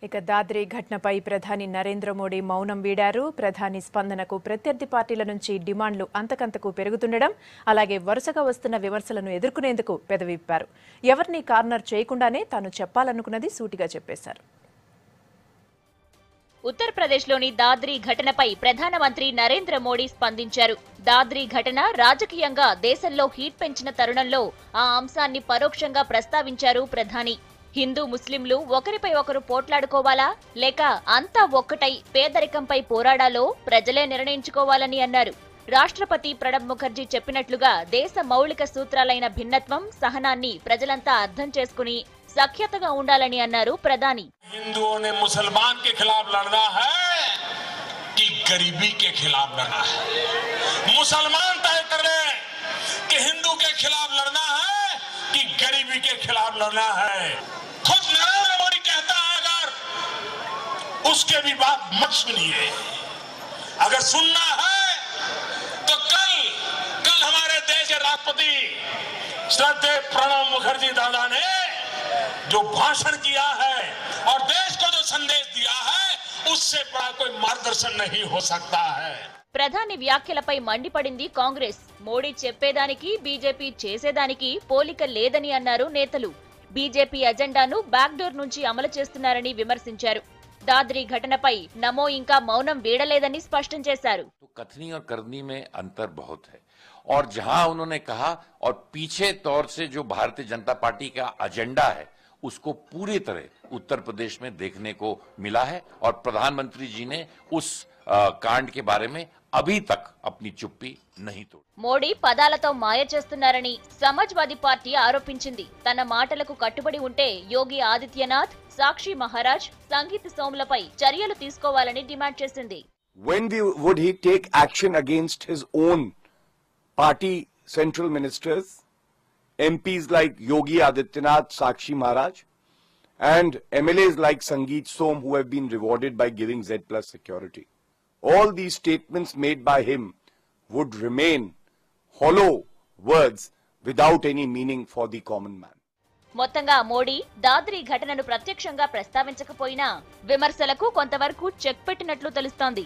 ఇక దాద్రి ఘటనపై ప్రధాని నరేంద్ర మోడీ మౌనం వీడారు. ప్రధాని స్పందనకు ప్రత్యర్థి పార్టీల నుంచి డిమాండ్లు అంతకంతకు పెరుగుతుండడం, అలాగే వరుసగా వస్తున్న విమర్శలను ఎదుర్కొనేందుకు పెదవిప్పారు. ఎవరిని కార్నర్ చేయకుండానే తాను చెప్పాలనుకున్నది సూటిగా చెప్పేశారు. ఉత్తరప్రదేశ్లోని దాద్రి ఘటనపై ప్రధానమంత్రి నరేంద్ర మోడీ స్పందించారు. దాద్రి ఘటన రాజకీయంగా దేశంలో హీట్ పెంచిన తరుణంలో ఆ అంశాన్ని పరోక్షంగా ప్రస్తావించారు ప్రధాని. హిందూ ముస్లింలు ఒకరిపై ఒకరు పోట్లాడుకోవాలా లేక అంతా ఒక్కటై పేదరికంపై పోరాడాలో ప్రజలే నిర్ణయించుకోవాలని అన్నారు. రాష్ట్రపతి ప్రణబ్ ముఖర్జీ చెప్పినట్లుగా దేశ మౌలిక సూత్రాలైన భిన్నత్వం, సహనాన్ని ప్రజలంతా అర్థం చేసుకుని సఖ్యతగా ఉండాలని అన్నారు ప్రధాని. హిందువునే ముసల్మాన్ కే ఖిలాఫ్ లడనా హై కి గరీబీ కే ఖిలాఫ్ లడనా హై. ముసల్మాన్ తय करे कि हिंदू के खिलाफ लड़ना है कि गरीबी के खिलाफ लड़ना है. खुद नरेंद्र मोदी कहता है अगर उसके भी बात मत सुनिए. अगर सुनना है तो कल हमारे देश के राष्ट्रपति श्रद्धेय प्रणब मुखर्जी दादा ने जो भाषण किया है और देश को जो संदेश दिया है उससे बड़ा कोई मार्गदर्शन नहीं हो सकता है. ప్రధాని వ్యాఖ్యలపై మండిపడింది కాంగ్రెస్. మోడీ చెప్పేదానికి బీజేపీ చేసేదానికి పోలిక లేదని అన్నారు నేతలు. బీజేపీ అజెండాను బ్యాక్డోర్ నుంచి అమలు చేస్తున్నారని విమర్శించారు. దాద్రి ఘటనపై నమో ఇంకా మౌనం వీడలేదని స్పష్టం చేశారు. कथनी और करनी में अंतर बहुत है और जहां उन्होंने कहा और पीछे तौर से जो भारतीय जनता पार्टी का एजेंडा है उसको पूरी तरह उत्तर प्रदेश में देखने को मिला है और प्रधानमंत्री जी ने उस कांड के बारे में अभी तक अपनी चुप्पी नहीं तोड़ी. మోడీ పదాలతో మాయ చేస్తున్నారని సమాజ్వాదీ పార్టీ ఆరోపించింది. తన మాటలకు కట్టుబడి ఉంటే యోగి ఆదిత్యనాథ్, సాక్షి మహారాజ్, సంగీత్ సోమ్లపై చర్యలు తీసుకోవాలని డిమాండ్ చేసింది. When would he take action against his own party central ministers, MPs like Yogi Adityanath, Sakshi Maharaj, and MLAs like Sangeet Som, who have been rewarded by giving Z+ security? All these statements made by him would remain hollow words without any meaning for the common man. మొత్తంగా మోడీ దాద్రి ఘటనను ప్రత్యక్షంగా ప్రస్తావించకపోయినా విమర్శలకు కొంతవరకు check పెట్టినట్లు తెలుస్తోంది.